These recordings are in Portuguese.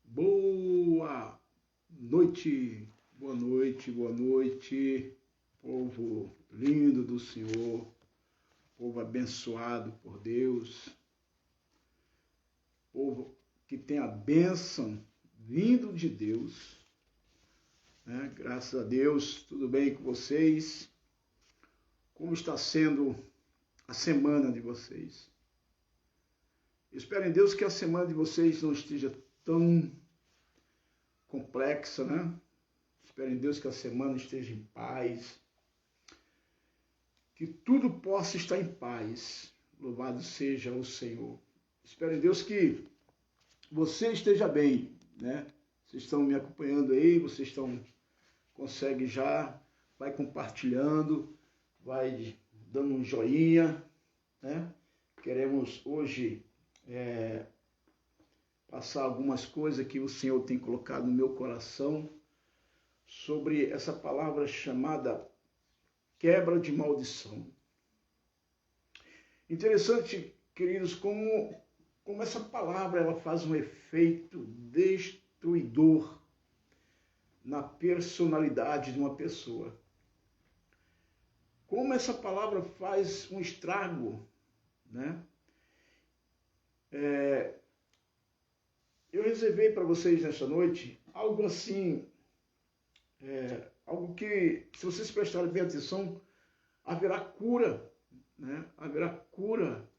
Boa noite, boa noite, boa noite, povo lindo do Senhor, povo abençoado por Deus, povo que tem a bênção vindo de Deus, né? Graças a Deus, tudo bem com vocês? Como está sendo a semana de vocês? Espero em Deus que a semana de vocês não esteja tão complexa, né? Espero em Deus que a semana esteja em paz, que tudo possa estar em paz. Louvado seja o Senhor. Espero em Deus que você esteja bem, né? Vocês estão me acompanhando aí, conseguem já, vai compartilhando, vai dando um joinha, né? Queremos hoje passar algumas coisas que o Senhor tem colocado no meu coração sobre essa palavra chamada quebra de maldição. Interessante, queridos, como essa palavra ela faz um efeito destruidor na personalidade de uma pessoa. Como essa palavra faz um estrago, né? Eu reservei para vocês nesta noite algo assim, algo que, se vocês prestarem bem atenção, haverá cura, né? Haverá cura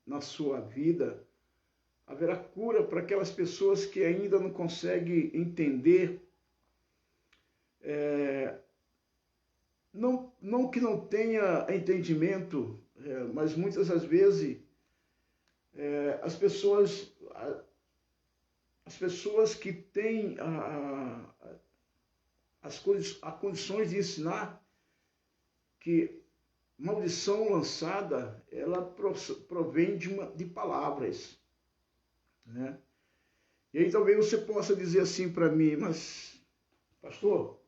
na sua vida, haverá cura para aquelas pessoas que ainda não conseguem entender, não que não tenha entendimento, mas muitas das vezes as pessoas que têm as condições de ensinar que maldição lançada, ela provém de palavras, né? E aí talvez você possa dizer assim para mim, mas, pastor,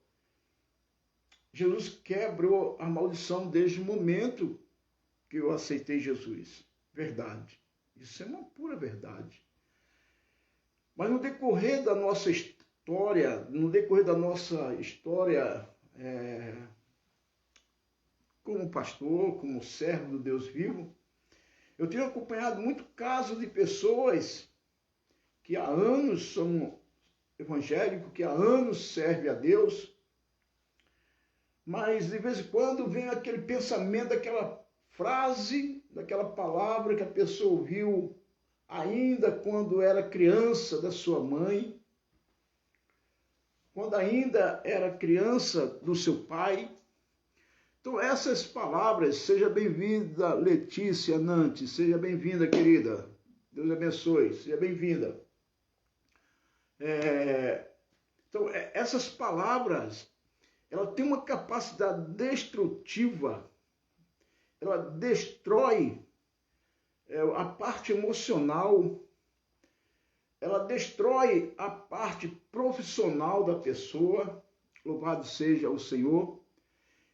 Jesus quebrou a maldição desde o momento que eu aceitei Jesus. Verdade. Isso é uma pura verdade. Mas no decorrer da nossa história, como pastor, como servo do Deus vivo, eu tenho acompanhado muito caso de pessoas que há anos são evangélicos, que há anos servem a Deus, mas de vez em quando vem aquele pensamento, aquela frase, daquela palavra que a pessoa ouviu ainda quando era criança da sua mãe, quando ainda era criança do seu pai. Então essas palavras, seja bem-vinda Letícia Nantes, seja bem-vinda, querida, Deus abençoe, seja bem-vinda. Então essas palavras, ela tem uma capacidade destrutiva, ela destrói a parte emocional, ela destrói a parte profissional da pessoa, louvado seja o Senhor,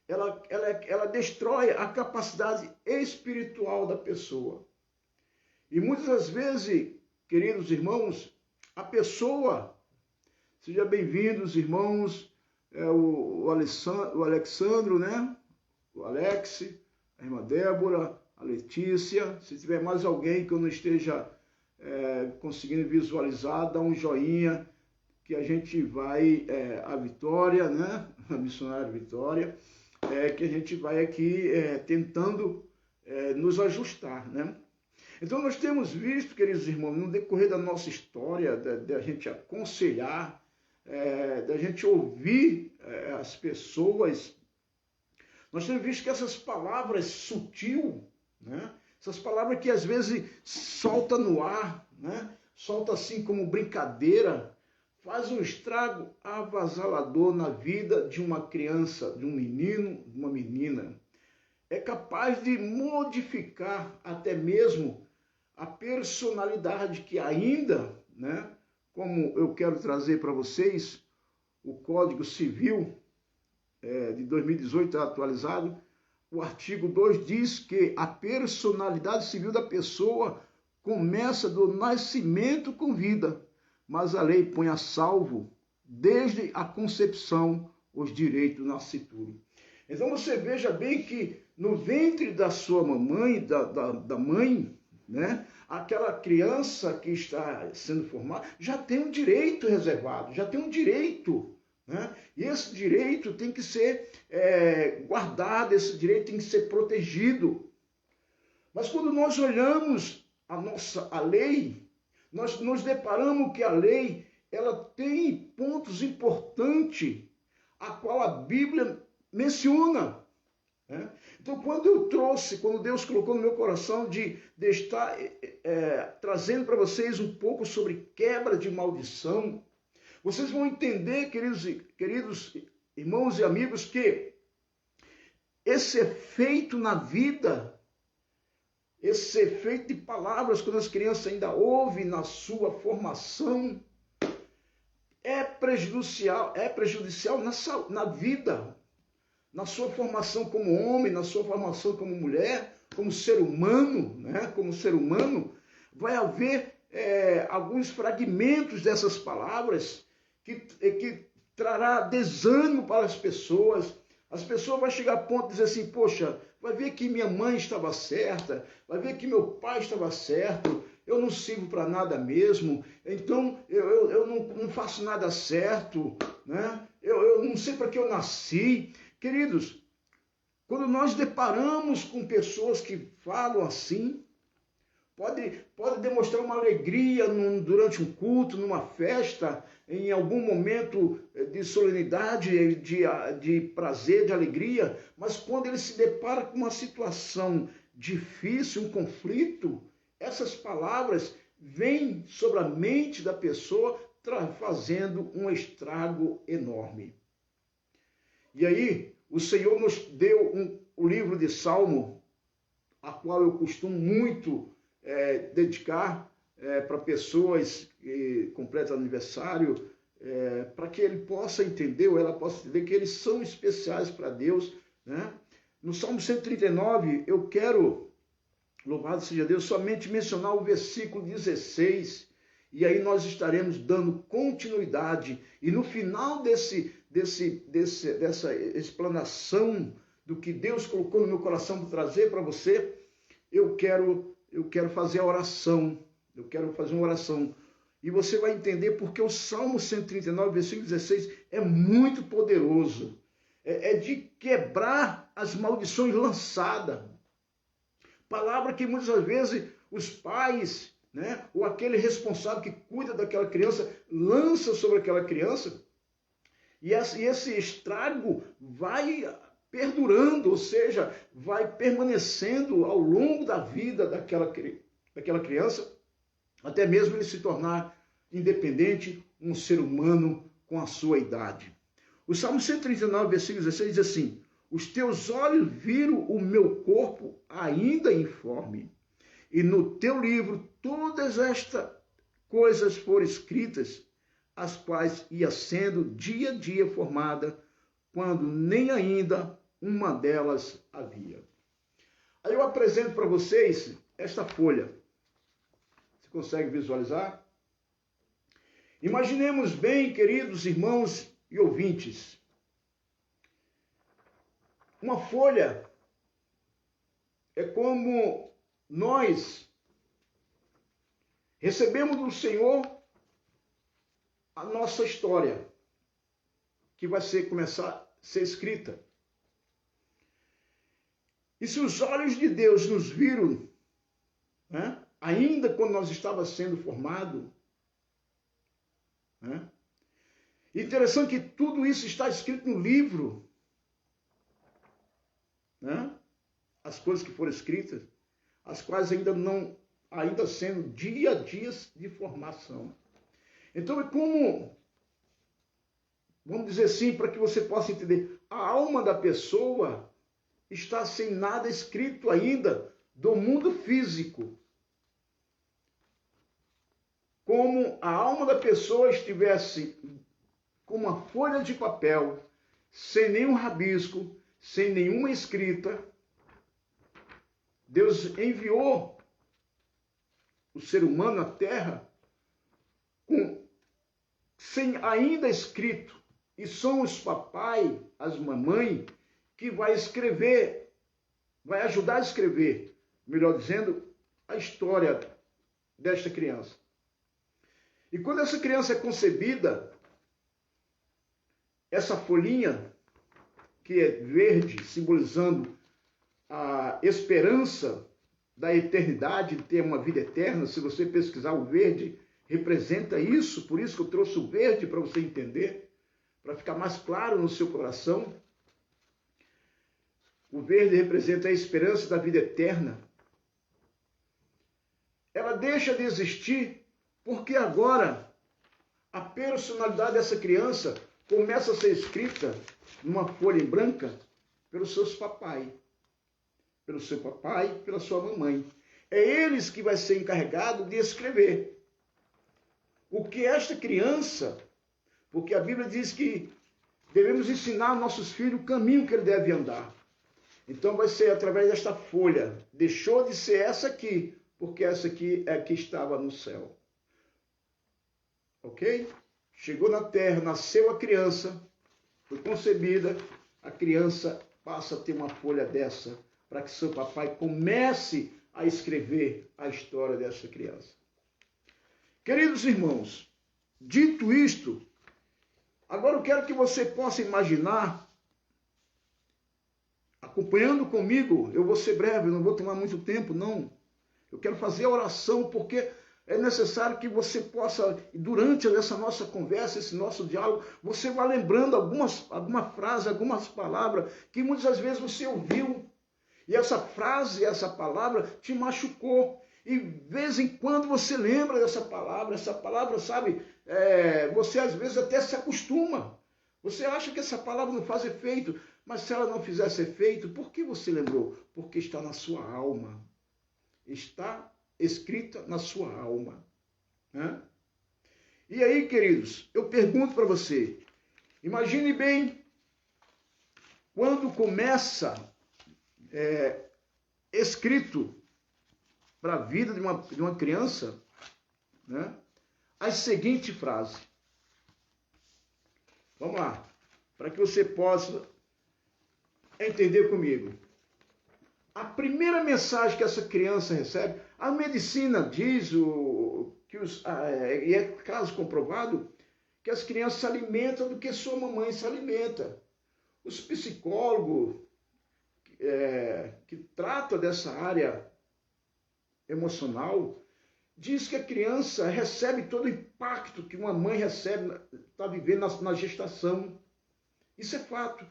ela destrói a capacidade espiritual da pessoa. E muitas das vezes, queridos irmãos, a pessoa, seja bem-vindos irmãos, o Alexandro, né? O Alex, a irmã Débora, a Letícia, se tiver mais alguém que eu não esteja conseguindo visualizar, dá um joinha, que a gente vai, a Vitória, né? A missionária Vitória, que a gente vai aqui tentando nos ajustar, né? Então nós temos visto, queridos irmãos, no decorrer da nossa história, da gente aconselhar, da gente ouvir as pessoas, nós temos visto que essas palavras sutil, né? Essas palavras que às vezes solta no ar, né? Solta assim como brincadeira, faz um estrago avassalador na vida de uma criança, de um menino, de uma menina. É capaz de modificar até mesmo a personalidade que ainda, né? Como eu quero trazer para vocês, o Código Civil de 2018 atualizado, o artigo 2 diz que a personalidade civil da pessoa começa do nascimento com vida, mas a lei põe a salvo, desde a concepção, os direitos do nascituro. Então você veja bem que no ventre da sua mamãe, da mãe, né, aquela criança que está sendo formada já tem um direito reservado, já tem um direito, né? E esse direito tem que ser guardado, esse direito tem que ser protegido. Mas quando nós olhamos a lei, nós nos deparamos que a lei ela tem pontos importantes a qual a Bíblia menciona. Né? Então, quando Deus colocou no meu coração de estar trazendo para vocês um pouco sobre quebra de maldição, vocês vão entender, queridos irmãos e amigos, que esse efeito na vida, esse efeito de palavras, quando as crianças ainda ouvem na sua formação, é prejudicial na vida, na sua formação como homem, na sua formação como mulher, como ser humano, né? Como ser humano, vai haver alguns fragmentos dessas palavras que trará desânimo para as pessoas. As pessoas vão chegar a ponto de dizer assim, poxa, vai ver que minha mãe estava certa, vai ver que meu pai estava certo, eu não sirvo para nada mesmo, então eu não faço nada certo, né? Eu não sei para que eu nasci. Queridos, quando nós deparamos com pessoas que falam assim, pode demonstrar uma alegria durante um culto, numa festa, em algum momento de solenidade, de prazer, de alegria, mas quando ele se depara com uma situação difícil, um conflito, essas palavras vêm sobre a mente da pessoa, fazendo um estrago enorme. E aí, o Senhor nos deu o livro de Salmo, a qual eu costumo muito dedicar para pessoas que completam aniversário, para que ele possa entender, ou ela possa entender que eles são especiais para Deus, né? No Salmo 139, eu quero, louvado seja Deus, somente mencionar o versículo 16, e aí nós estaremos dando continuidade, e no final dessa explanação do que Deus colocou no meu coração para trazer para você, eu quero fazer a oração, eu quero fazer uma oração, e você vai entender porque o Salmo 139, versículo 16, é muito poderoso, é de quebrar as maldições lançadas, palavra que muitas vezes os pais, né, ou aquele responsável que cuida daquela criança, lança sobre aquela criança, e esse estrago vai perdurando, ou seja, vai permanecendo ao longo da vida daquela criança, até mesmo ele se tornar independente, um ser humano com a sua idade. O Salmo 139, versículo 16 diz assim, os teus olhos viram o meu corpo ainda informe, e no teu livro todas estas coisas foram escritas, as quais ia sendo dia a dia formada, quando nem ainda uma delas havia. Aí eu apresento para vocês esta folha. Você consegue visualizar? Imaginemos bem, queridos irmãos e ouvintes, uma folha é como nós recebemos do Senhor a nossa história, que vai começar a ser escrita. E se os olhos de Deus nos viram, né, ainda quando nós estávamos sendo formados, né, interessante que tudo isso está escrito no livro, né, as coisas que foram escritas, as quais ainda sendo dia a dia de formação. Então é como, vamos dizer assim, para que você possa entender, a alma da pessoa está sem nada escrito ainda do mundo físico. Como a alma da pessoa estivesse com uma folha de papel, sem nenhum rabisco, sem nenhuma escrita. Deus enviou o ser humano à Terra com sem ainda escrito. E são os papai, as mamães, que vai escrever, vai ajudar a escrever, melhor dizendo, a história desta criança. E quando essa criança é concebida, essa folhinha, que é verde, simbolizando a esperança da eternidade, de ter uma vida eterna, se você pesquisar o verde, representa isso, por isso que eu trouxe o verde para você entender, para ficar mais claro no seu coração. O verde representa a esperança da vida eterna. Ela deixa de existir porque agora a personalidade dessa criança começa a ser escrita numa folha em branca pelos seus papai. Pelo seu papai, pela sua mamãe. É eles que vai ser encarregado de escrever. O que esta criança, porque a Bíblia diz que devemos ensinar aos nossos filhos o caminho que ele deve andar. Então vai ser através desta folha. Deixou de ser essa aqui, porque essa aqui é a que estava no céu. Ok? Chegou na terra, nasceu a criança, foi concebida, a criança passa a ter uma folha dessa, para que seu papai comece a escrever a história dessa criança. Queridos irmãos, dito isto, agora eu quero que você possa imaginar, acompanhando comigo, eu vou ser breve, não vou tomar muito tempo, não. Eu quero fazer a oração, porque é necessário que você possa, durante essa nossa conversa, esse nosso diálogo, você vá lembrando alguma frase, algumas palavras que muitas vezes você ouviu. E essa frase, essa palavra te machucou. E de vez em quando você lembra dessa palavra, sabe, você às vezes até se acostuma. Você acha que essa palavra não faz efeito, mas se ela não fizesse efeito, por que você lembrou? Porque está na sua alma. Está escrita na sua alma. Né? E aí, queridos, eu pergunto para você, imagine bem, quando começa escrito para a vida de uma criança, né, a seguinte frase. Vamos lá, para que você possa entender comigo. A primeira mensagem que essa criança recebe, a medicina diz, e é caso comprovado, que as crianças se alimentam do que sua mamãe se alimenta. Os psicólogos que tratam dessa área emocional diz que a criança recebe todo o impacto que uma mãe recebe, está vivendo na gestação. Isso é fato.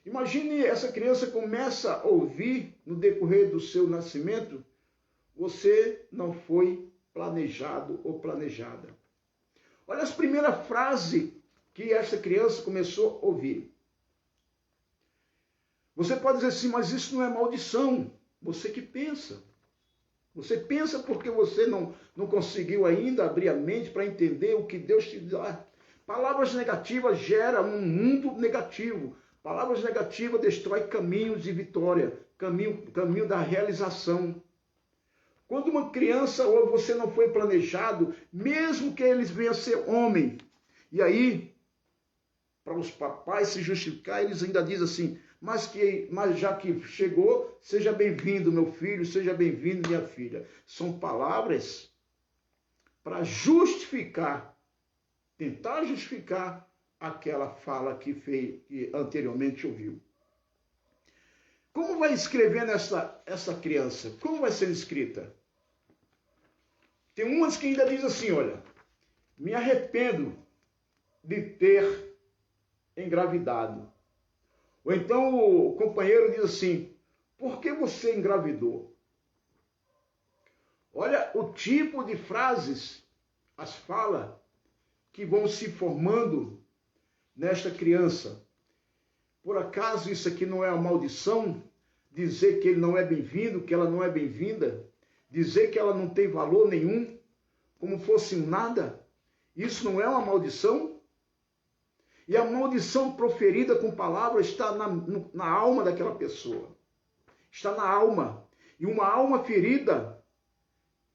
Imagine essa criança começa a ouvir no decorrer do seu nascimento, você não foi planejado ou planejada. Olha as primeiras frases que essa criança começou a ouvir. Você pode dizer assim, mas isso não é maldição. Você que pensa. Você pensa porque você não conseguiu ainda abrir a mente para entender o que Deus te dá. Palavras negativas geram um mundo negativo. Palavras negativas destroem caminhos de vitória, caminho da realização. Quando uma criança ou você não foi planejado, mesmo que eles venham a ser homem, e aí, para os papais se justificar, eles ainda dizem assim, mas já que chegou, seja bem-vindo, meu filho, seja bem-vindo, minha filha. São palavras para justificar, tentar justificar aquela fala que anteriormente ouviu. Como vai escrever essa criança? Como vai ser escrita? Tem umas que ainda dizem assim, olha, me arrependo de ter engravidado. Ou então o companheiro diz assim, por que você engravidou? Olha o tipo de frases, as falas que vão se formando nesta criança. Por acaso isso aqui não é uma maldição? Dizer que ele não é bem-vindo, que ela não é bem-vinda? Dizer que ela não tem valor nenhum, como fosse nada? Isso não é uma maldição? E a maldição proferida com palavras está na alma daquela pessoa. Está na alma. E uma alma ferida,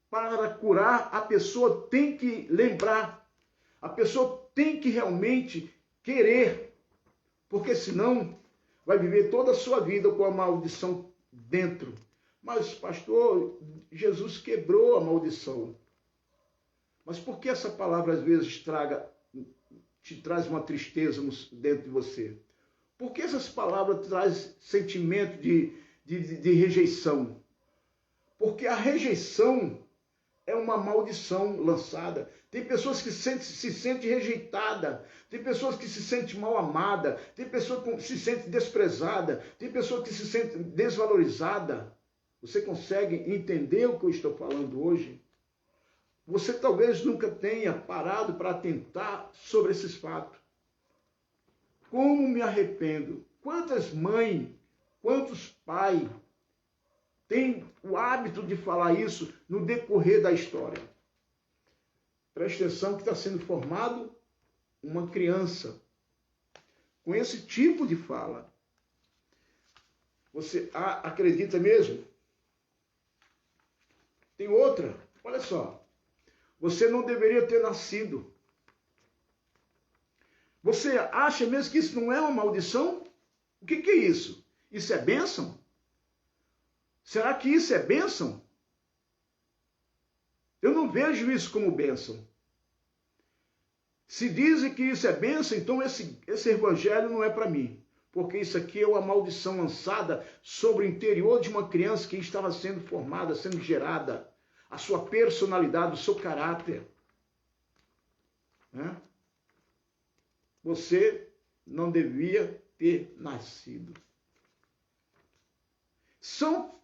para curar, a pessoa tem que lembrar A pessoa tem que realmente querer, porque senão vai viver toda a sua vida com a maldição dentro. Mas, pastor, Jesus quebrou a maldição. Mas por que essa palavra às vezes te traz uma tristeza dentro de você? Por que essas palavras trazem sentimento de rejeição? Porque a rejeição é uma maldição lançada. Tem pessoas que se sentem rejeitada, tem pessoas que se sentem mal amada, tem pessoas que se sentem desprezada, tem pessoas que se sentem desvalorizada. Você consegue entender o que eu estou falando hoje? Você talvez nunca tenha parado para atentar sobre esses fatos. Como me arrependo? Quantas mães, quantos pais têm o hábito de falar isso no decorrer da história? Preste atenção que está sendo formado uma criança com esse tipo de fala. Você acredita mesmo? Tem outra, olha só. Você não deveria ter nascido. Você acha mesmo que isso não é uma maldição? O que é isso? Isso é bênção? Será que isso é bênção? Eu não vejo isso como bênção. Se dizem que isso é bênção, então esse evangelho não é para mim. Porque isso aqui é uma maldição lançada sobre o interior de uma criança que estava sendo formada, sendo gerada. A sua personalidade, o seu caráter. Né? Você não devia ter nascido. São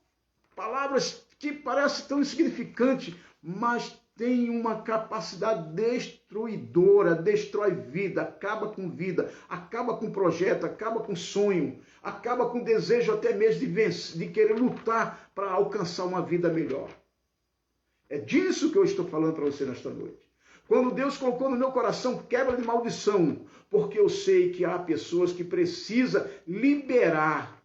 palavras que parecem tão insignificantes, mas têm uma capacidade destruidora, destrói vida, acaba com projeto, acaba com sonho, acaba com desejo até mesmo de vencer, de querer lutar para alcançar uma vida melhor. É disso que eu estou falando para você nesta noite. Quando Deus colocou no meu coração quebra de maldição, porque eu sei que há pessoas que precisam liberar.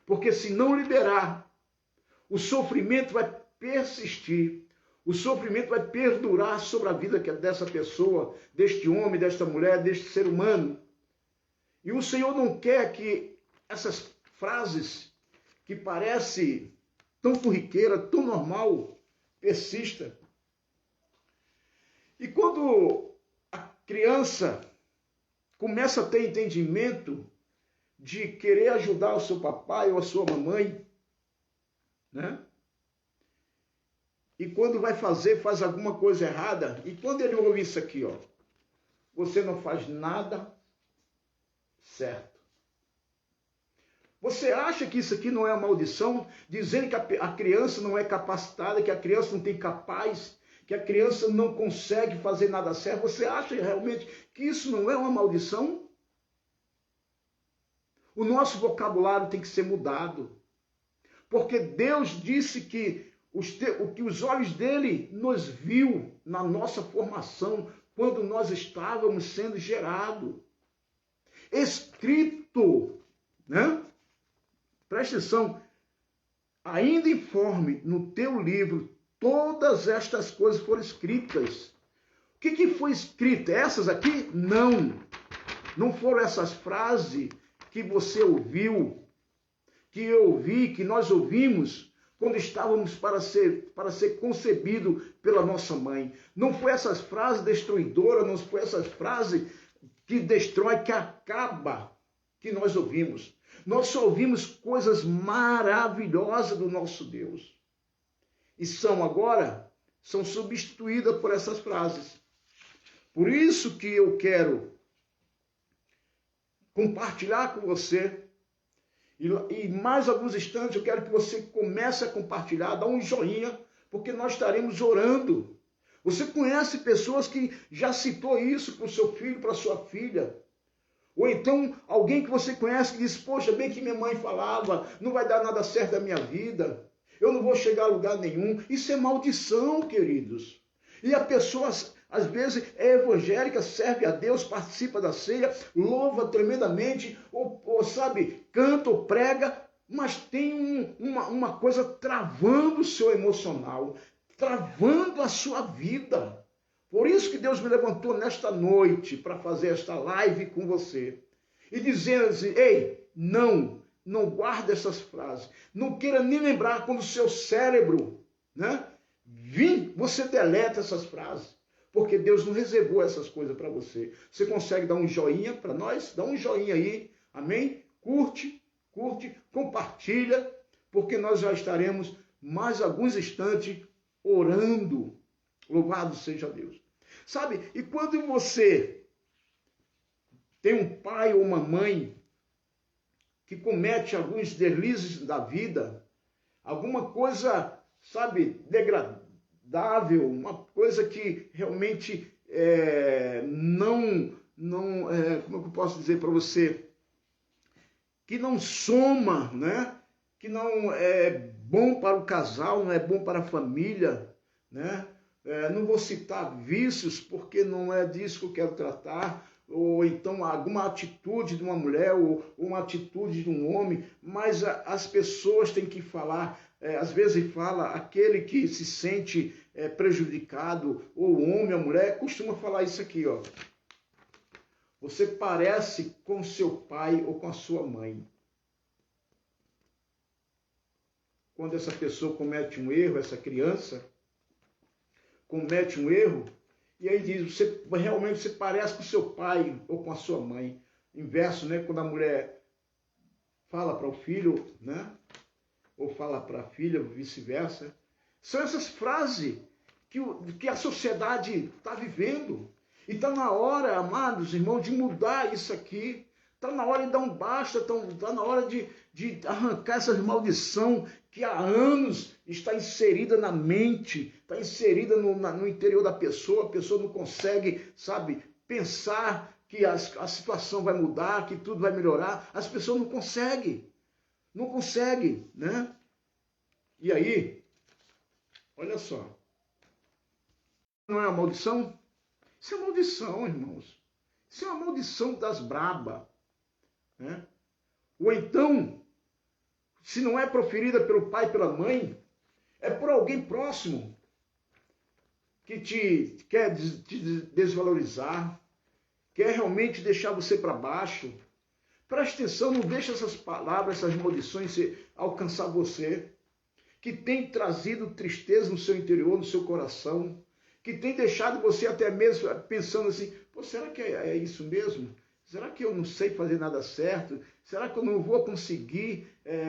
Porque se não liberar, o sofrimento vai persistir, o sofrimento vai perdurar sobre a vida dessa pessoa, deste homem, desta mulher, deste ser humano. E o Senhor não quer que essas frases que parecem tão corriqueira, tão normal, persista. E quando a criança começa a ter entendimento de querer ajudar o seu papai ou a sua mamãe, né? E quando vai fazer, faz alguma coisa errada, e quando ele ouve isso aqui, ó, você não faz nada certo. Você acha que isso aqui não é uma maldição? Dizendo que a criança não é capacitada, que a criança não tem capaz, que a criança não consegue fazer nada certo. Você acha realmente que isso não é uma maldição? O nosso vocabulário tem que ser mudado. Porque Deus disse que os olhos dele nos viu na nossa formação, quando nós estávamos sendo gerados. Escrito, né? Preste atenção, ainda informe no teu livro, todas estas coisas foram escritas. O que foi escrito? Essas aqui? Não. Não foram essas frases que você ouviu, que eu ouvi, que nós ouvimos quando estávamos para ser concebido pela nossa mãe. Não foi essas frases destruidoras, não foi essas frases que destrói, que acaba, que nós ouvimos. Nós só ouvimos coisas maravilhosas do nosso Deus. E são substituídas por essas frases. Por isso que eu quero compartilhar com você. E mais alguns instantes eu quero que você comece a compartilhar, dá um joinha, porque nós estaremos orando. Você conhece pessoas que já citou isso para o seu filho, para a sua filha. Ou então alguém que você conhece que diz, poxa, bem que minha mãe falava, não vai dar nada certo da minha vida, eu não vou chegar a lugar nenhum. Isso é maldição, queridos. E a pessoa, às vezes, é evangélica, serve a Deus, participa da ceia, louva tremendamente, ou sabe, canta ou prega, mas tem uma coisa travando o seu emocional, travando a sua vida. Por isso que Deus me levantou nesta noite para fazer esta live com você. E dizendo assim, ei, não guarde essas frases. Não queira nem lembrar quando o seu cérebro, né, vir, você deleta essas frases. Porque Deus não reservou essas coisas para você. Você consegue dar um joinha para nós? Dá um joinha aí, amém? Curte, compartilha, porque nós já estaremos mais alguns instantes orando. Louvado seja Deus. Sabe, e quando você tem um pai ou uma mãe que comete alguns deslizes da vida, alguma coisa, sabe, degradável, uma coisa que realmente como é que eu posso dizer para você, que não soma, né? Que não é bom para o casal, não é bom para a família, né? Não vou citar vícios, porque não é disso que eu quero tratar, ou então alguma atitude de uma mulher, ou uma atitude de um homem, mas as pessoas têm que falar, às vezes fala, aquele que se sente prejudicado, ou o homem, a mulher, costuma falar isso aqui, ó. Você parece com seu pai ou com a sua mãe. Quando essa pessoa comete um erro, essa criança comete um erro, e aí diz, você realmente você parece com seu pai ou com a sua mãe. Inverso, né? Quando a mulher fala para o filho, né? Ou fala para a filha, vice-versa. São essas frases que a sociedade está vivendo. E está na hora, amados irmãos, de mudar isso aqui. Está na hora de dar um basta, está na hora de arrancar essas maldição que há anos está inserida na mente, está inserida no interior da pessoa. A pessoa não consegue, sabe, pensar que a situação vai mudar, que tudo vai melhorar. As pessoas não conseguem, né? E aí, olha só, não é uma maldição? Isso é maldição, irmãos. Isso é uma maldição das braba, né? Ou então, se não é proferida pelo pai e pela mãe, é por alguém próximo que quer te desvalorizar, quer realmente deixar você para baixo. Preste atenção, não deixe essas palavras, essas maldições alcançar você, que tem trazido tristeza no seu interior, no seu coração, que tem deixado você até mesmo pensando assim, pô, será que é isso mesmo? Será que eu não sei fazer nada certo? Será que eu não vou conseguir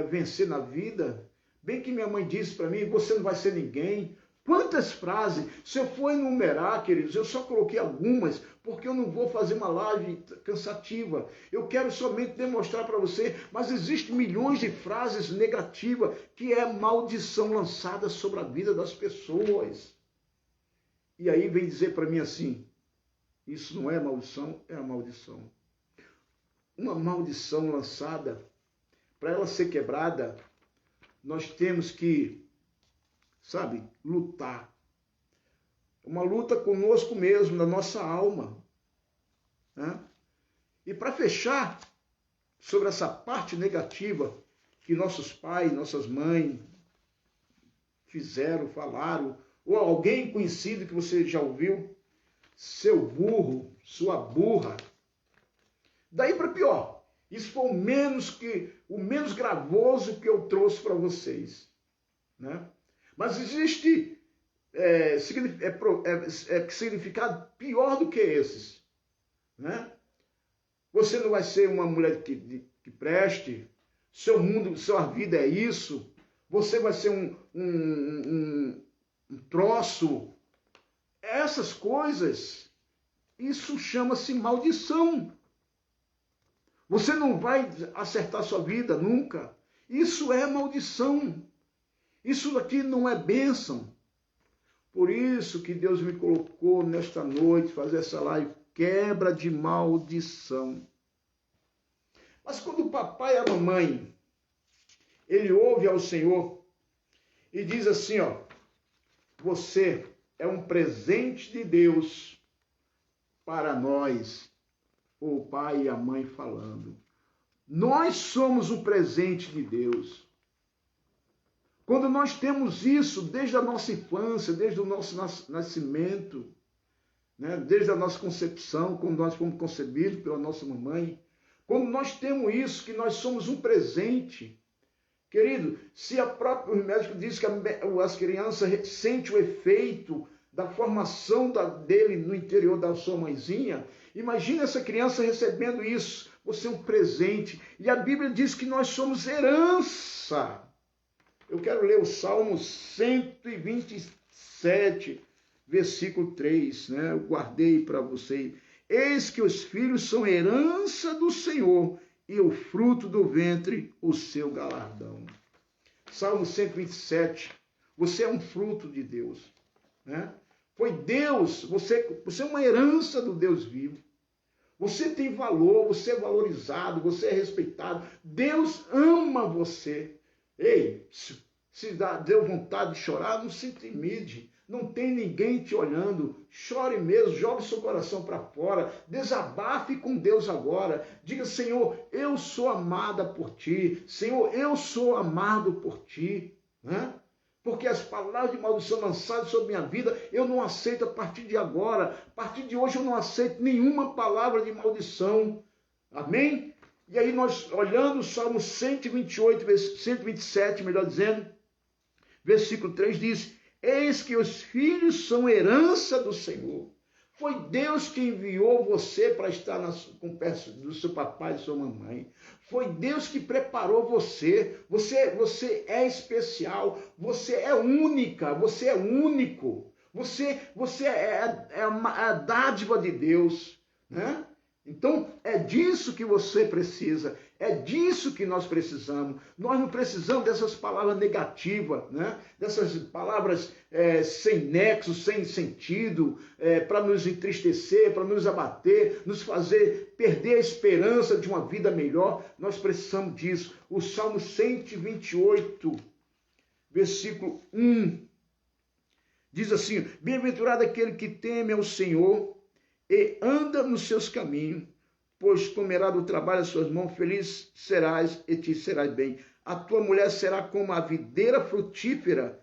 vencer na vida? Bem que minha mãe disse para mim, você não vai ser ninguém. Quantas frases? Se eu for enumerar, queridos, eu só coloquei algumas, porque eu não vou fazer uma live cansativa. Eu quero somente demonstrar para você, mas existem milhões de frases negativas que é maldição lançada sobre a vida das pessoas. E aí vem dizer para mim assim, isso não é maldição, é a maldição. Uma maldição lançada, para ela ser quebrada, nós temos que, sabe, lutar. Uma luta conosco mesmo, na nossa alma, né? E para fechar sobre essa parte negativa que nossos pais, nossas mães fizeram, falaram, ou alguém conhecido que você já ouviu, seu burro, sua burra. Daí para pior. Isso foi o menos gravoso que eu trouxe para vocês, né? Mas existe significado pior do que esses, né? Você não vai ser uma mulher que preste, seu mundo, sua vida é isso, você vai ser um troço. Essas coisas, isso chama-se maldição. Você não vai acertar sua vida nunca. Isso é maldição. Isso aqui não é bênção. Por isso que Deus me colocou nesta noite fazer essa live, quebra de maldição. Mas quando o papai e a mamãe, ele ouve ao Senhor e diz assim, ó, você é um presente de Deus para nós, o pai e a mãe falando. Nós somos um presente de Deus. Quando nós temos isso desde a nossa infância, desde o nosso nascimento, né? Desde a nossa concepção, quando nós fomos concebidos pela nossa mamãe. Quando nós temos isso, que nós somos um presente. Querido, se o médico diz que as crianças sentem o efeito da formação dele no interior da sua mãezinha, imagina essa criança recebendo isso. Você é um presente. E a Bíblia diz que nós somos herança. Eu quero ler o Salmo 127, versículo 3, né? Eu guardei para você. Eis que os filhos são herança do Senhor, e o fruto do ventre, o seu galardão. Salmo 127, você é um fruto de Deus, né? Foi Deus, você é uma herança do Deus vivo. Você tem valor, você é valorizado, você é respeitado. Deus ama você. Ei, se deu vontade de chorar, não se intimide. Não tem ninguém te olhando. Chore mesmo, jogue seu coração para fora. Desabafe com Deus agora. Diga, Senhor, eu sou amada por ti. Senhor, eu sou amado por ti. Né? Porque as palavras de maldição lançadas sobre minha vida, eu não aceito a partir de agora. A partir de hoje eu não aceito nenhuma palavra de maldição. Amém? E aí nós, olhando o Salmo 127, melhor dizendo, versículo 3 diz: eis que os filhos são herança do Senhor. Foi Deus que enviou você para estar com perto do seu papai e da sua mamãe. Foi Deus que preparou você. Você é especial. Você é única. Você é único. Você é a dádiva de Deus, né? Então, é disso que você precisa, é disso que nós precisamos. Nós não precisamos dessas palavras negativas, né? Dessas palavras sem nexo, sem sentido, para nos entristecer, para nos abater, nos fazer perder a esperança de uma vida melhor. Nós precisamos disso. O Salmo 128, versículo 1, diz assim: bem-aventurado aquele que teme ao Senhor e anda nos seus caminhos, pois comerá do trabalho das suas mãos, feliz serás e te serás bem. A tua mulher será como a videira frutífera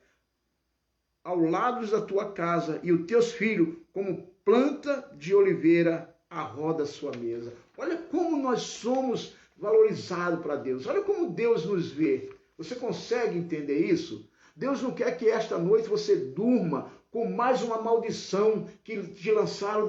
ao lado da tua casa, e os teus filhos como planta de oliveira à roda da sua mesa. Olha como nós somos valorizados para Deus. Olha como Deus nos vê. Você consegue entender isso? Deus não quer que esta noite você durma com mais uma maldição que te lançaram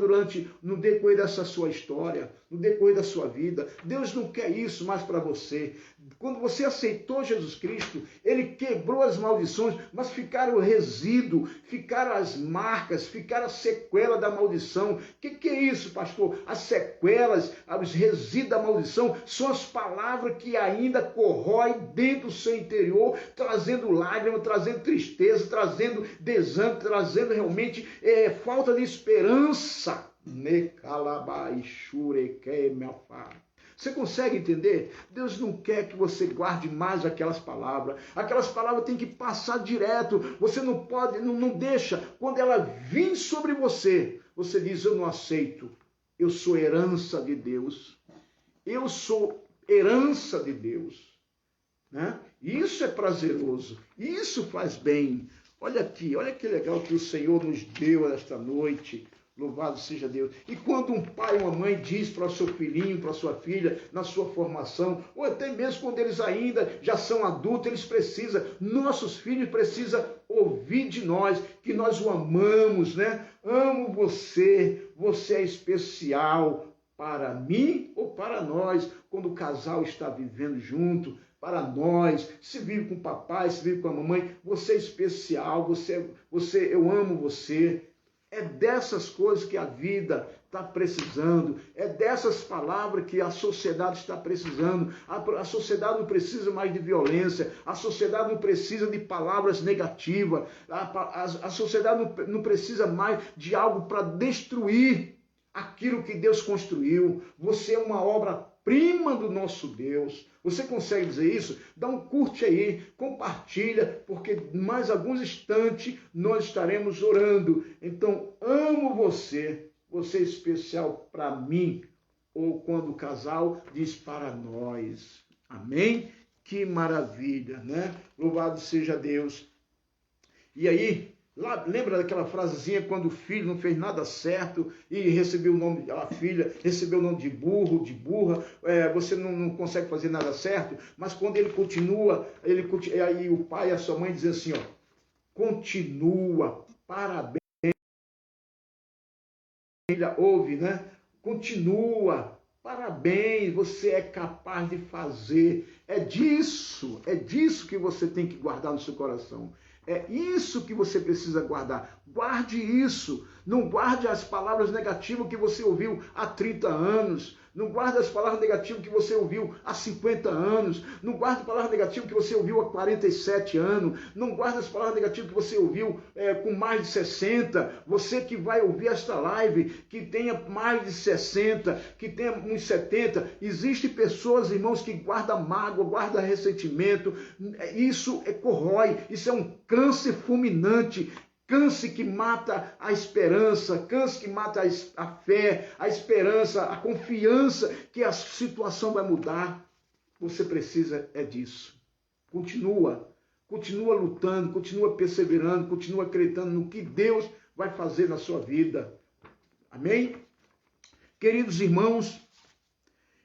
no decorrer dessa sua história, no decorrer da sua vida. Deus não quer isso mais para você. Quando você aceitou Jesus Cristo, Ele quebrou as maldições, mas ficaram o resíduo, ficaram as marcas, ficaram a sequela da maldição. O que é isso, pastor? As sequelas, os resíduos da maldição são as palavras que ainda corroem dentro do seu interior, trazendo lágrimas, trazendo tristeza, trazendo desânimo, trazendo realmente falta de esperança. Você consegue entender? Deus não quer que você guarde mais aquelas palavras. Aquelas palavras têm que passar direto. Você não pode, não deixa. Quando ela vir sobre você, você diz: eu não aceito. Eu sou herança de Deus. Eu sou herança de Deus. Né? Isso é prazeroso. Isso faz bem. Olha aqui, olha que legal que o Senhor nos deu esta noite. Louvado seja Deus. E quando um pai ou uma mãe diz para o seu filhinho, para a sua filha, na sua formação, ou até mesmo quando eles ainda já são adultos, eles precisam, nossos filhos precisam ouvir de nós, que nós o amamos, né? Amo você, você é especial para mim ou para nós, quando o casal está vivendo junto. Para nós, se vive com o papai, se vive com a mamãe, você é especial, eu amo você. É dessas coisas que a vida está precisando, é dessas palavras que a sociedade está precisando. A sociedade não precisa mais de violência, a sociedade não precisa de palavras negativas, a sociedade não precisa mais de algo para destruir aquilo que Deus construiu. Você é uma obra-prima do nosso Deus. Você consegue dizer isso? Dá um curte aí, compartilha, porque mais alguns instantes nós estaremos orando. Então, amo você, você é especial para mim, ou quando o casal diz para nós. Amém? Que maravilha, né? Louvado seja Deus. E aí, Lá, lembra daquela frasezinha quando o filho não fez nada certo e recebeu o nome, a filha recebeu o nome de burro, de burra, você não consegue fazer nada certo, mas quando ele continua, aí o pai e a sua mãe dizem assim, ó, continua, parabéns, filha, ouve, né? Continua, parabéns, você é capaz de fazer. É disso que você tem que guardar no seu coração. É isso que você precisa guardar. Guarde isso. Não guarde as palavras negativas que você ouviu há 30 anos. Não guarde as palavras negativas que você ouviu há 50 anos. Não guarde as palavras negativas que você ouviu há 47 anos. Não guarde as palavras negativas que você ouviu com mais de 60. Você que vai ouvir esta live, que tenha mais de 60, que tenha uns 70. Existem pessoas, irmãos, que guardam mágoa, guardam ressentimento. Isso corrói. Isso é um câncer fulminante. Câncer que mata a esperança, câncer que mata a fé, a esperança, a confiança que a situação vai mudar. Você precisa disso. Continua lutando, continua perseverando, continua acreditando no que Deus vai fazer na sua vida. Amém? Queridos irmãos,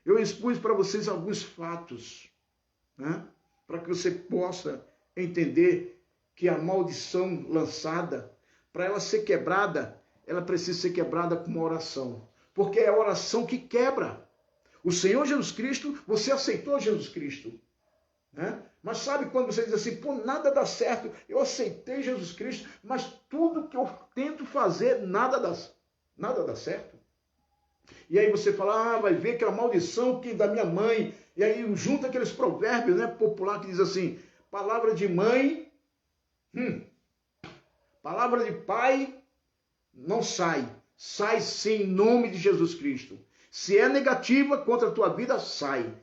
eu expus para vocês alguns fatos, né? Para que você possa entender que a maldição lançada, para ela ser quebrada, ela precisa ser quebrada com uma oração. Porque é a oração que quebra. O Senhor Jesus Cristo, você aceitou Jesus Cristo, né? Mas sabe quando você diz assim, pô, nada dá certo, eu aceitei Jesus Cristo, mas tudo que eu tento fazer, nada dá certo. E aí você fala, vai ver aquela maldição que da minha mãe, e aí junta aqueles provérbios, né, popular que diz assim, palavra de mãe, palavra de pai não sai. Sai sim em nome de Jesus Cristo. Se é negativa contra a tua vida, sai.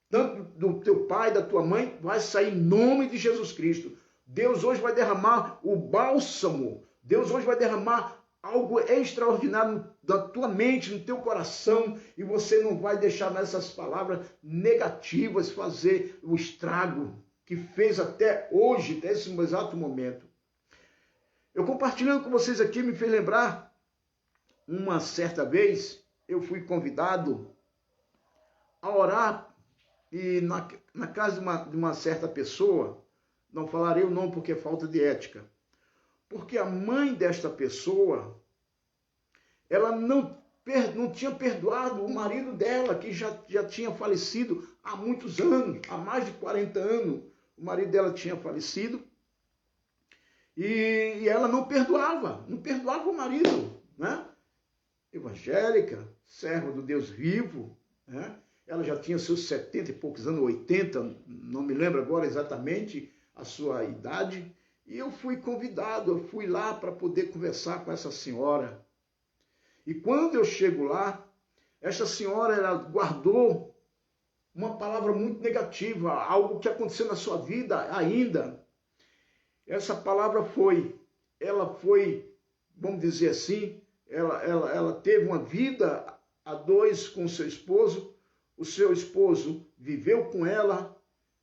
Tanto do teu pai, da tua mãe, vai sair em nome de Jesus Cristo. Deus hoje vai derramar o bálsamo. Deus hoje vai derramar algo extraordinário na tua mente, no teu coração. E você não vai deixar nessas palavras negativas fazer o estrago que fez até hoje, até esse exato momento. Eu compartilhando com vocês aqui me fez lembrar, uma certa vez, eu fui convidado a orar e na casa de uma certa pessoa, não falarei o nome porque é falta de ética, porque a mãe desta pessoa, ela não tinha perdoado o marido dela, que já tinha falecido há muitos anos, há mais de 40 anos, o marido dela tinha falecido, e ela não perdoava o marido, né? Evangélica, serva do Deus vivo, né? Ela já tinha seus 70 e poucos anos, 80, não me lembro agora exatamente a sua idade, e eu fui convidado, eu fui lá para poder conversar com essa senhora. E quando eu chego lá, essa senhora, ela guardou uma palavra muito negativa, algo que aconteceu na sua vida ainda. Essa palavra ela foi, vamos dizer assim, ela teve uma vida a dois com o seu esposo esposo viveu com ela,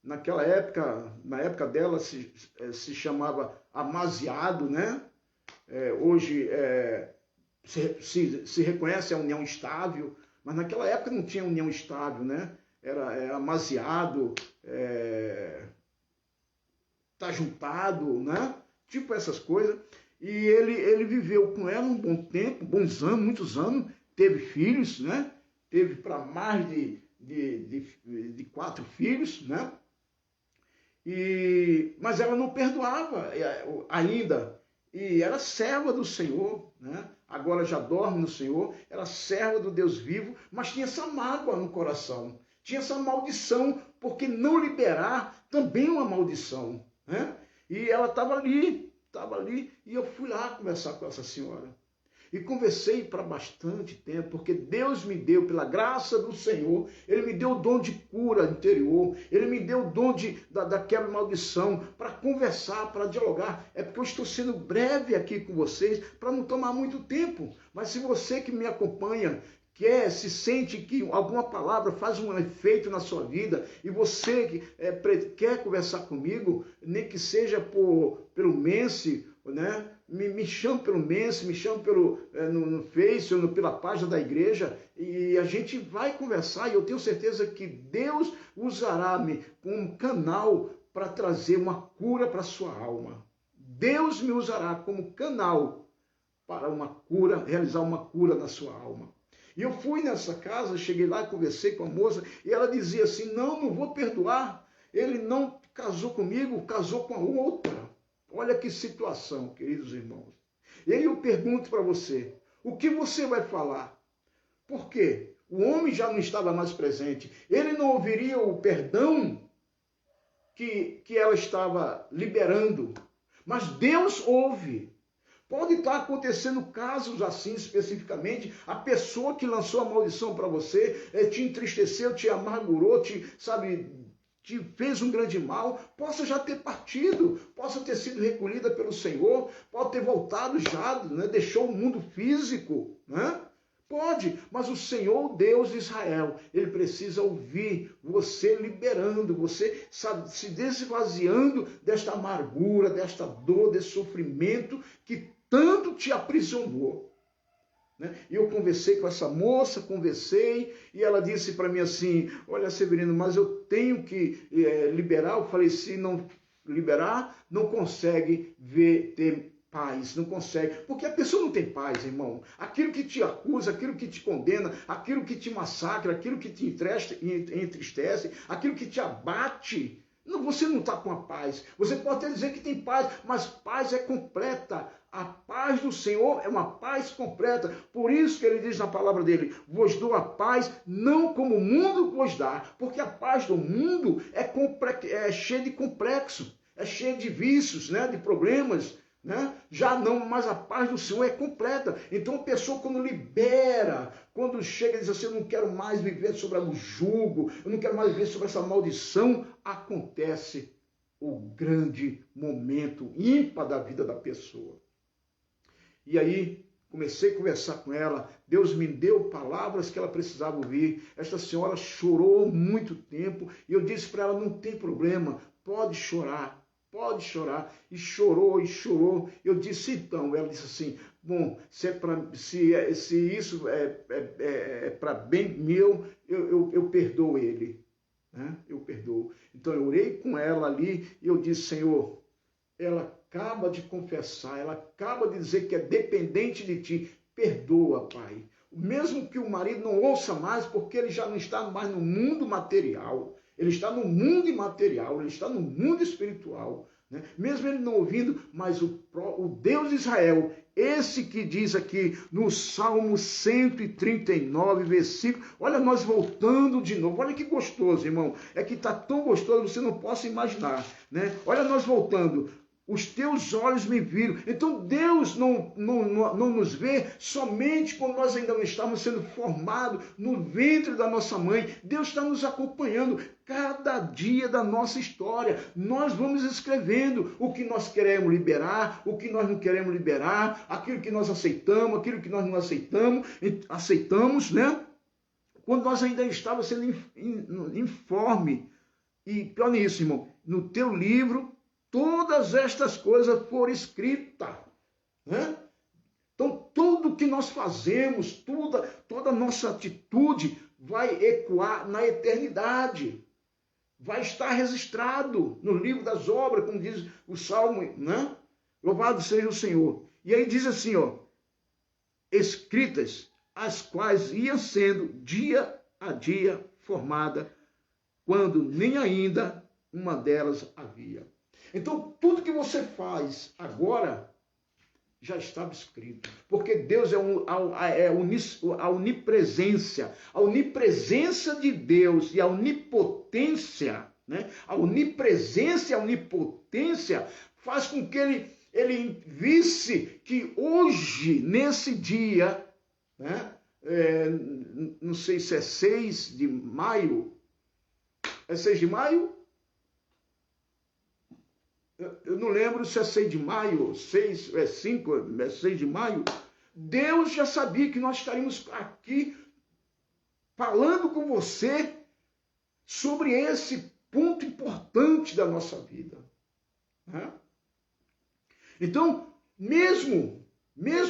naquela época, na época dela se chamava amasiado, né? Hoje se reconhece a união estável, mas naquela época não tinha união estável, né? Era amasiado, tá juntado, né? Tipo essas coisas. E ele viveu com ela um bom tempo, bons anos, muitos anos, teve filhos, né? Teve para mais de 4 filhos, né? Mas ela não perdoava ainda. E era serva do Senhor, né? Agora já dorme no Senhor, era serva do Deus vivo, mas tinha essa mágoa no coração. Tinha essa maldição, porque não liberar também é uma maldição, né? E ela estava ali, e eu fui lá conversar com essa senhora. E conversei para bastante tempo, porque Deus me deu, pela graça do Senhor, Ele me deu o dom de cura interior, Ele me deu o dom da quebra de maldição, para conversar, para dialogar. É porque eu estou sendo breve aqui com vocês, para não tomar muito tempo. Mas se você que me acompanha, se sente que alguma palavra faz um efeito na sua vida, e você quer conversar comigo, nem que seja pelo Mense, né? me chame pelo Mense, me chame no Face ou pela página da igreja e a gente vai conversar e eu tenho certeza que Deus usará-me como um canal para trazer uma cura para a sua alma. Deus me usará como canal para uma cura, realizar uma cura na sua alma. E eu fui nessa casa, cheguei lá, conversei com a moça e ela dizia assim, não vou perdoar, ele não casou comigo, casou com a outra. Olha que situação, queridos irmãos. E aí eu pergunto para você, o que você vai falar? Por quê? O homem já não estava mais presente. Ele não ouviria o perdão que ela estava liberando. Mas Deus ouve. Pode estar acontecendo casos assim especificamente, a pessoa que lançou a maldição para você, te entristeceu, te amargurou, te fez um grande mal, possa já ter partido, possa ter sido recolhida pelo Senhor, pode ter voltado já, né? Deixou o mundo físico, né? Pode, mas o Senhor Deus de Israel, ele precisa ouvir você liberando, você se desvaziando desta amargura, desta dor, desse sofrimento que tanto te aprisionou. Né? E eu conversei com essa moça, e ela disse para mim assim, olha Severino, mas eu tenho que liberar. Eu falei, se não liberar, não consegue ter paz, não consegue, porque a pessoa não tem paz, irmão. Aquilo que te acusa, aquilo que te condena, aquilo que te massacra, aquilo que te entristece, aquilo que te abate, você não está com a paz. Você pode até dizer que tem paz, mas paz é completa. A paz do Senhor é uma paz completa. Por isso que ele diz na palavra dele, vos dou a paz, não como o mundo vos dá. Porque a paz do mundo é cheia de complexo, é cheia de vícios, né, de problemas. Né? Já não, mas a paz do Senhor é completa. Então a pessoa quando libera, quando chega e diz assim, eu não quero mais viver sobre o jugo, eu não quero mais viver sobre essa maldição, acontece o grande momento ímpar da vida da pessoa. E aí comecei a conversar com ela, Deus me deu palavras que ela precisava ouvir. Esta senhora chorou muito tempo e eu disse para ela, não tem problema, pode chorar. Pode chorar. E chorou, e chorou. Eu disse, então, ela disse assim, bom, se isso é para bem meu, eu perdoo ele. Né? Eu perdoo. Então eu orei com ela ali e eu disse, Senhor, ela acaba de confessar, ela acaba de dizer que é dependente de ti. Perdoa, Pai. Mesmo que o marido não ouça mais, porque ele já não está mais no mundo material. Ele está no mundo imaterial, ele está no mundo espiritual. Né? Mesmo ele não ouvindo, mas o Deus de Israel, esse que diz aqui no Salmo 139, versículo, olha nós voltando de novo, olha que gostoso, irmão, é que está tão gostoso, você não possa imaginar. Né? Olha nós voltando, os teus olhos me viram. Então Deus não nos vê somente quando nós ainda não estamos sendo formados no ventre da nossa mãe. Deus está nos acompanhando cada dia da nossa história. Nós vamos escrevendo o que nós queremos liberar, o que nós não queremos liberar, aquilo que nós aceitamos, aquilo que nós não aceitamos, né? Quando nós ainda estávamos sendo informe. E pior nisso, irmão, no teu livro, todas estas coisas foram escritas. Né? Então, tudo que nós fazemos, toda a nossa atitude vai ecoar na eternidade. Vai estar registrado no livro das obras, como diz o Salmo, né? Louvado seja o Senhor. E aí diz assim, ó, escritas, as quais iam sendo dia a dia formada, quando nem ainda uma delas havia. Então, tudo que você faz agora já estava escrito. Porque Deus é a onipresença. A onipresença de Deus e a onipotência, né? A onipresença e a onipotência faz com que ele visse que hoje, nesse dia, né? Não sei se é 6 de maio. É 6 de maio? Eu não lembro se é 6 de maio, 6 de maio. Deus já sabia que nós estaríamos aqui falando com você sobre esse ponto importante da nossa vida. Né? Então, Mesmo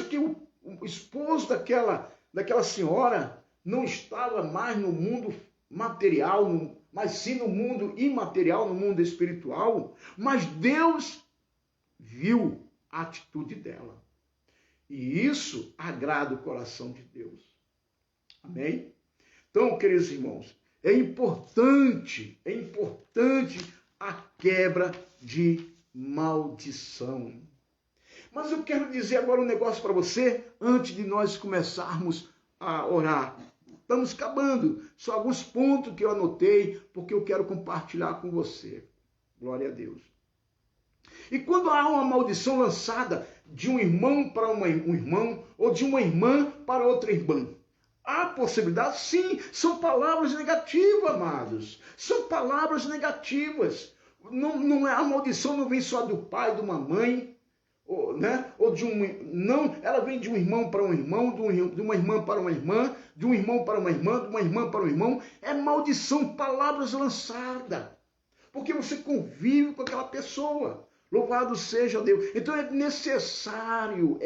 que o esposo daquela senhora não estava mais no mundo material, mas sim no mundo imaterial, no mundo espiritual, mas Deus viu a atitude dela. E isso agrada o coração de Deus. Amém? Então, queridos irmãos, é importante a quebra de maldição. Mas eu quero dizer agora um negócio para você, antes de nós começarmos a orar. Estamos acabando. Só alguns pontos que eu anotei, porque eu quero compartilhar com você. Glória a Deus. E quando há uma maldição lançada de um irmão para um irmão, ou de uma irmã para outra irmã, há possibilidade? Sim, são palavras negativas, amados. São palavras negativas. Não é, a maldição não vem só do pai, de uma mãe, ou de não, ela vem de um irmão para um irmão, de uma irmã para uma irmã, de um irmão para uma irmã, de uma irmã para um irmão. É maldição, palavras lançadas, porque você convive com aquela pessoa. Louvado seja Deus. Então é necessário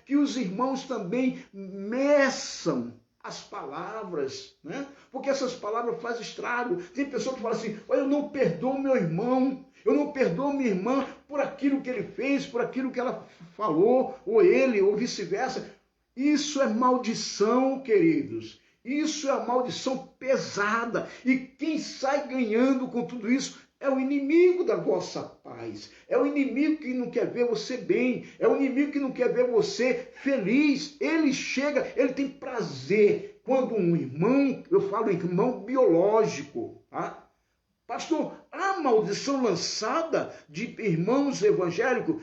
que os irmãos também meçam as palavras, né? Porque essas palavras fazem estrago. Tem pessoa que fala assim: olha, eu não perdoo meu irmão, eu não perdoo minha irmã por aquilo que ele fez, por aquilo que ela falou, ou ele, ou vice-versa. Isso é maldição, queridos. Isso é uma maldição pesada. E quem sai ganhando com tudo isso é o inimigo da vossa paz. É o inimigo que não quer ver você bem. É o inimigo que não quer ver você feliz. Ele chega, ele tem prazer quando um irmão, eu falo irmão biológico, tá? Pastor, há maldição lançada de irmãos evangélicos?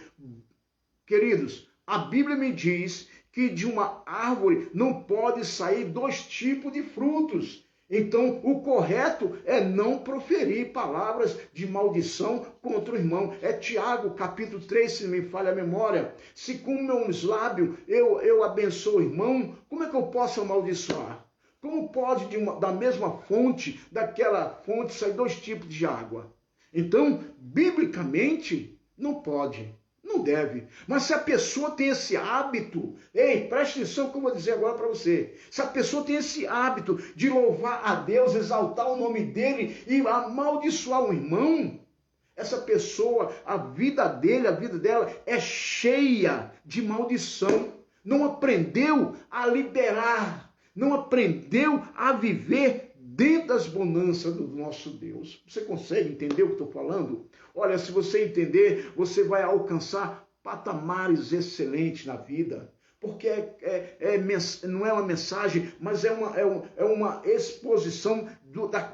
Queridos, a Bíblia me diz que de uma árvore não pode sair 2 tipos de frutos. Então, o correto é não proferir palavras de maldição contra o irmão. É Tiago, capítulo 3, se não me falha a memória. Se com meus lábios eu abençoo o irmão, como é que eu posso amaldiçoar? Como pode da mesma fonte, daquela fonte, sair 2 tipos de água? Então, biblicamente, não pode. Não deve. Mas se a pessoa tem esse hábito, preste atenção no que eu vou dizer agora para você. Se a pessoa tem esse hábito de louvar a Deus, exaltar o nome dele e amaldiçoar o irmão, essa pessoa, a vida dela é cheia de maldição. Não aprendeu a liberar, não aprendeu a viver dentro das bonanças do nosso Deus. Você consegue entender o que estou falando? Olha, se você entender, você vai alcançar patamares excelentes na vida. Porque não é uma mensagem, mas é uma exposição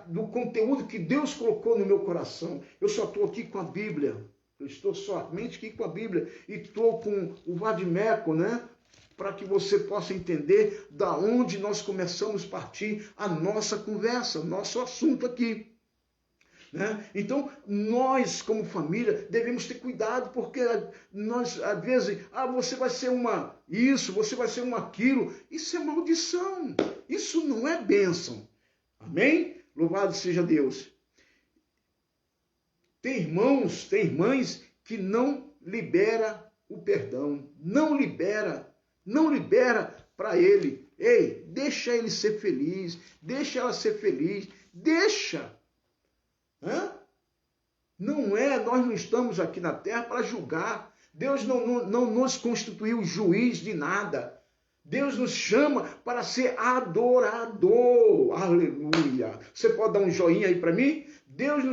do conteúdo que Deus colocou no meu coração. Eu só estou aqui com a Bíblia. Eu estou somente aqui com a Bíblia. E estou com o vade-mecum, né? Para que você possa entender da onde nós começamos a partir a nossa conversa, nosso assunto aqui. Né? Então, nós como família devemos ter cuidado, porque nós, às vezes, você vai ser você vai ser aquilo. Isso é maldição, isso não é bênção. Amém? Louvado seja Deus. Tem irmãos, tem irmãs que não libera o perdão, não libera para ele. Ei, deixa ele ser feliz, deixa ela ser feliz, deixa. Nós não estamos aqui na terra para julgar. Deus não nos constituiu juiz de nada. Deus nos chama para ser adorador. Aleluia. Você pode dar um joinha aí para mim? Deus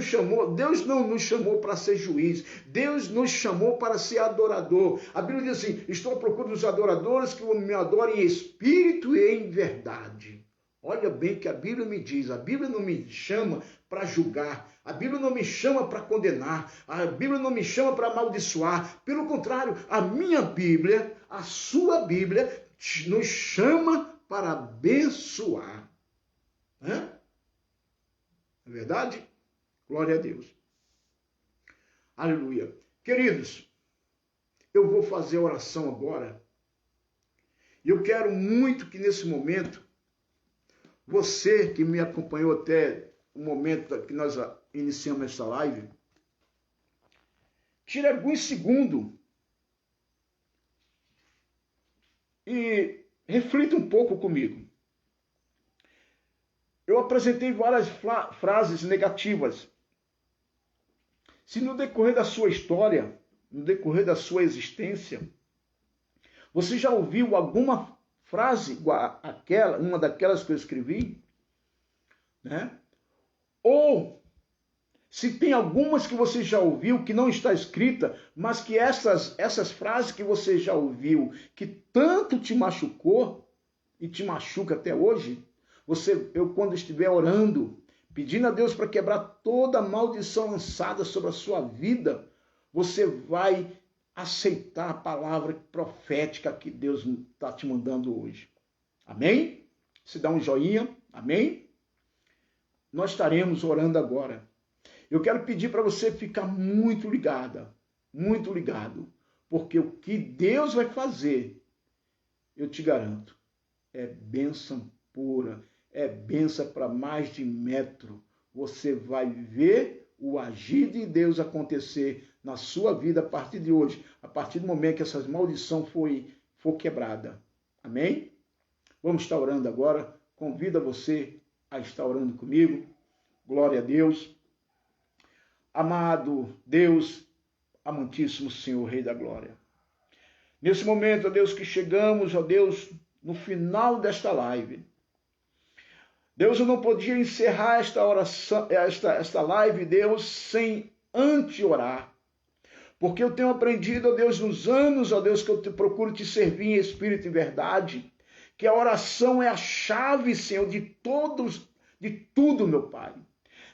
não nos chamou para ser juiz. Deus nos chamou para ser adorador. A Bíblia diz assim: estou à procura dos adoradores que me adorem em espírito e em verdade. Olha bem o que a Bíblia me diz. A Bíblia não me chama para julgar. A Bíblia não me chama para condenar. A Bíblia não me chama para amaldiçoar. Pelo contrário, a minha Bíblia, a sua Bíblia, nos chama para abençoar. É verdade? Glória a Deus. Aleluia. Queridos, eu vou fazer a oração agora. E eu quero muito que nesse momento, você que me acompanhou até o momento que nós iniciamos essa live, tire alguns segundos E reflita um pouco comigo. Eu apresentei várias frases negativas. Se no decorrer da sua história, no decorrer da sua existência, você já ouviu alguma frase igual àquela, uma daquelas que eu escrevi, né? Ou se tem algumas que você já ouviu que não está escrita, mas que essas frases que você já ouviu, que tanto te machucou e te machuca até hoje, eu quando estiver orando, pedindo a Deus para quebrar toda a maldição lançada sobre a sua vida, você vai aceitar a palavra profética que Deus está te mandando hoje. Amém? Se dá um joinha, amém? Nós estaremos orando agora. Eu quero pedir para você ficar muito ligada, muito ligado, porque o que Deus vai fazer, eu te garanto, é bênção pura, é bênção para mais de metro. Você vai ver o agir de Deus acontecer na sua vida a partir de hoje, a partir do momento que essa maldição for quebrada. Amém? Vamos estar orando agora. Convido você a estar orando comigo. Glória a Deus. Amado Deus, amantíssimo Senhor, Rei da Glória. Nesse momento, ó Deus, que chegamos, ó Deus, no final desta live. Deus, eu não podia encerrar esta oração, esta live, Deus, sem antes orar. Porque eu tenho aprendido, ó Deus, nos anos, ó Deus, que eu procuro te servir em espírito e verdade, que a oração é a chave, Senhor, de tudo, meu Pai.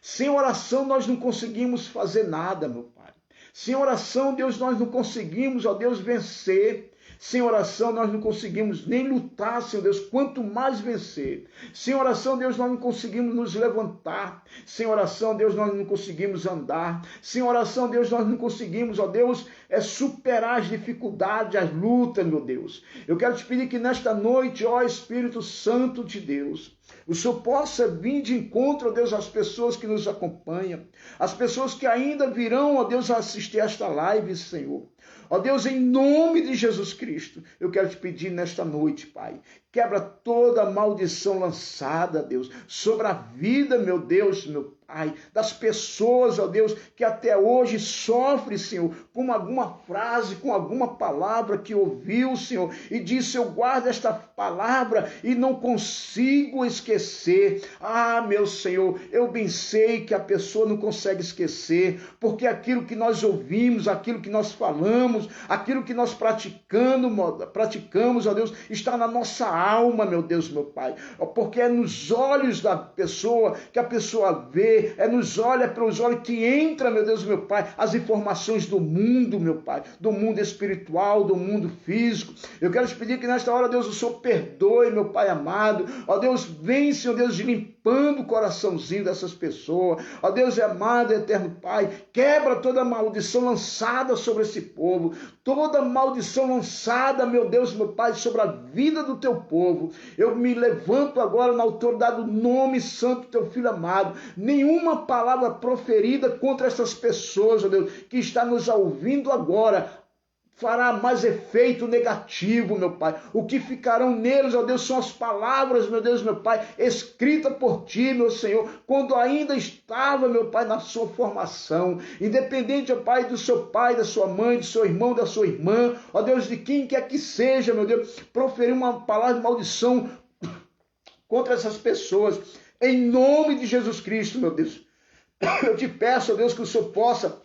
Sem oração nós não conseguimos fazer nada, meu Pai. Sem oração, Deus, nós não conseguimos, ó Deus, vencer. Sem oração nós não conseguimos nem lutar, Senhor Deus, quanto mais vencer. Sem oração, Deus, nós não conseguimos nos levantar. Sem oração, Deus, nós não conseguimos andar. Sem oração, Deus, nós não conseguimos, ó Deus, superar as dificuldades, as lutas, meu Deus. Eu quero te pedir que nesta noite, ó Espírito Santo de Deus, o Senhor possa vir de encontro, ó Deus, às pessoas que nos acompanham, as pessoas que ainda virão, ó Deus, assistir esta live, Senhor. Ó Deus, em nome de Jesus Cristo, eu quero te pedir nesta noite, Pai, quebra toda a maldição lançada, Deus, sobre a vida, meu Deus, meu Pai, das pessoas, ó Deus, que até hoje sofrem, Senhor, com alguma frase, com alguma palavra que ouviu, Senhor, e disse, eu guardo esta palavra e não consigo esquecer. Ah, meu Senhor, eu bem sei que a pessoa não consegue esquecer, porque aquilo que nós ouvimos, aquilo que nós falamos, aquilo que nós praticamos, ó Deus, está na nossa alma, meu Deus, meu Pai, porque é nos olhos da pessoa que a pessoa vê, é pelos olhos que entra, meu Deus, meu Pai, as informações do mundo, meu Pai, do mundo espiritual, do mundo físico. Eu quero te pedir que nesta hora, Deus, o Senhor perdoe, meu Pai amado. Ó Deus, vem, Senhor Deus, limpando o coraçãozinho dessas pessoas. Ó Deus amado, eterno Pai, quebra toda maldição lançada sobre esse povo, toda maldição lançada, meu Deus, meu Pai, sobre a vida do teu povo. Eu me levanto agora na autoridade do nome santo do teu Filho amado. Nenhuma palavra proferida contra essas pessoas, ó Deus, que está nos ouvindo agora, fará mais efeito negativo, meu Pai. O que ficarão neles, ó Deus, são as palavras, meu Deus, meu Pai, escritas por Ti, meu Senhor, quando ainda estava, meu Pai, na sua formação. Independente, ó Pai, do seu pai, da sua mãe, do seu irmão, da sua irmã, ó Deus, de quem quer que seja, meu Deus, proferir uma palavra de maldição contra essas pessoas. Em nome de Jesus Cristo, meu Deus, eu te peço, ó Deus, que o Senhor possa,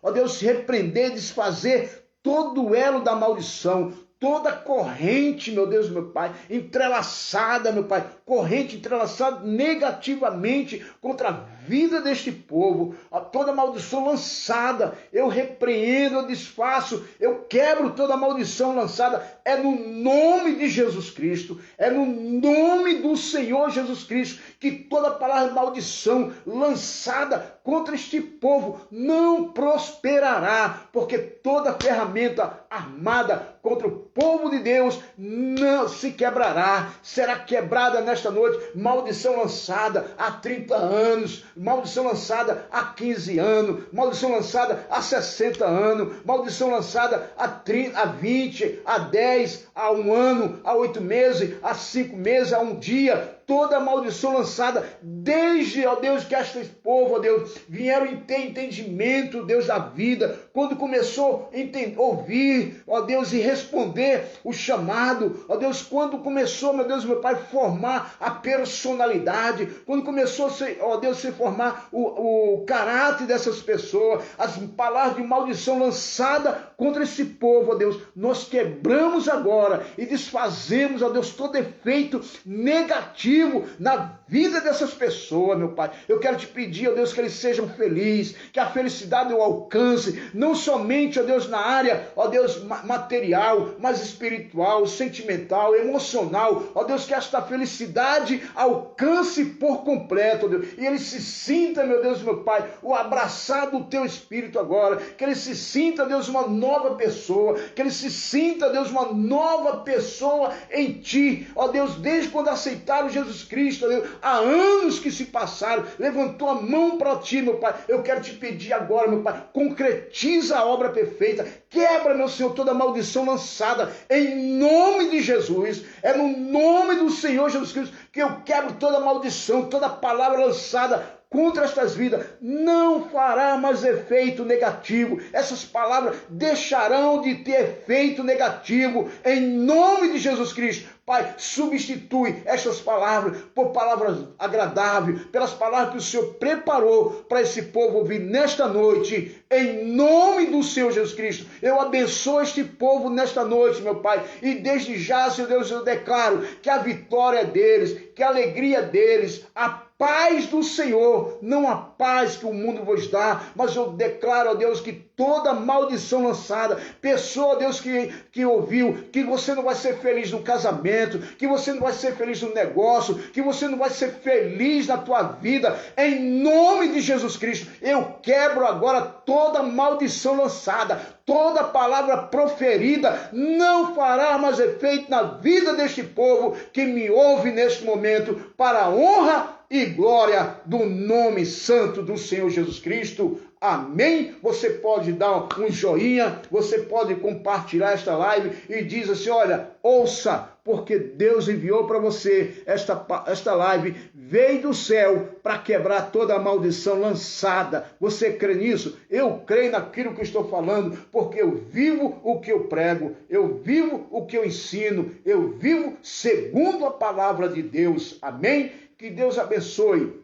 ó Deus, repreender, desfazer todo o elo da maldição, toda corrente, meu Deus, meu Pai, entrelaçada, meu Pai, corrente entrelaçada negativamente contra a vida deste povo, a toda maldição lançada, eu repreendo, eu desfaço, eu quebro toda maldição lançada, é no nome de Jesus Cristo, é no nome do Senhor Jesus Cristo, que toda palavra de maldição lançada contra este povo não prosperará, porque toda ferramenta armada contra o povo de Deus não se quebrará, será quebrada nesta noite. Maldição lançada há 30 anos, maldição lançada há 15 anos, maldição lançada há 60 anos, maldição lançada há 30, há 20, há 10, há 1 ano, há 8 meses, há 5 meses, há 1 dia, toda maldição lançada, desde, ó Deus, que este povo, ó Deus, vieram ter entendimento, Deus, da vida, quando começou a ouvir, ó Deus, e responder o chamado, ó Deus, quando começou, meu Deus, meu Pai, formar a personalidade, quando começou, ó Deus, se formar o caráter dessas pessoas, as palavras de maldição lançada contra esse povo, ó Deus, nós quebramos agora e desfazemos, ó Deus, todo efeito negativo na vida dessas pessoas, meu Pai. Eu quero te pedir, ó Deus, que eles sejam felizes, que a felicidade o alcance, não somente, ó Deus, na área, ó Deus, material, mas espiritual, sentimental, emocional, ó Deus, que esta felicidade alcance por completo, ó Deus, e ele se sinta, meu Deus, meu Pai, o abraçado do teu Espírito agora, que ele se sinta, Deus, uma nova pessoa, que ele se sinta, Deus, uma nova pessoa em ti, ó Deus, desde quando aceitaram Jesus Cristo, ó Deus, há anos que se passaram, levantou a mão para ti, meu Pai. Eu quero te pedir agora, meu Pai, concretiza a obra perfeita, quebra, meu Senhor, toda maldição lançada, em nome de Jesus. É no nome do Senhor Jesus Cristo que eu quebro toda maldição, toda palavra lançada contra estas vidas, não fará mais efeito negativo. Essas palavras deixarão de ter efeito negativo, em nome de Jesus Cristo. Pai, substitui estas palavras por palavras agradáveis, pelas palavras que o Senhor preparou para esse povo ouvir nesta noite, em nome do Senhor Jesus Cristo. Eu abençoo este povo nesta noite, meu Pai, e desde já, Senhor Deus, eu declaro que a vitória é deles, que a alegria é deles, a paz do Senhor, não a paz que o mundo vos dá, mas eu declaro, ó Deus, que toda maldição lançada, pessoa, Deus, que ouviu, que você não vai ser feliz no casamento, que você não vai ser feliz no negócio, que você não vai ser feliz na tua vida, em nome de Jesus Cristo, eu quebro agora toda maldição lançada, toda palavra proferida não fará mais efeito na vida deste povo que me ouve neste momento, para a honra e glória do nome santo do Senhor Jesus Cristo. Amém? Você pode dar um joinha, você pode compartilhar esta live e diz assim, olha, ouça, porque Deus enviou para você esta live, veio do céu para quebrar toda a maldição lançada. Você crê nisso? Eu creio naquilo que eu estou falando, porque eu vivo o que eu prego, eu vivo o que eu ensino, eu vivo segundo a palavra de Deus. Amém? Que Deus abençoe,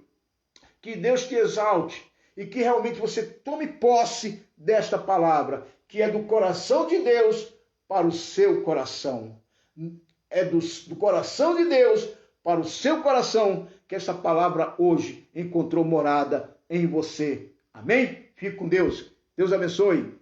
que Deus te exalte e que realmente você tome posse desta palavra, que é do coração de Deus para o seu coração. É do coração de Deus para o seu coração que essa palavra hoje encontrou morada em você. Amém? Fique com Deus. Deus abençoe.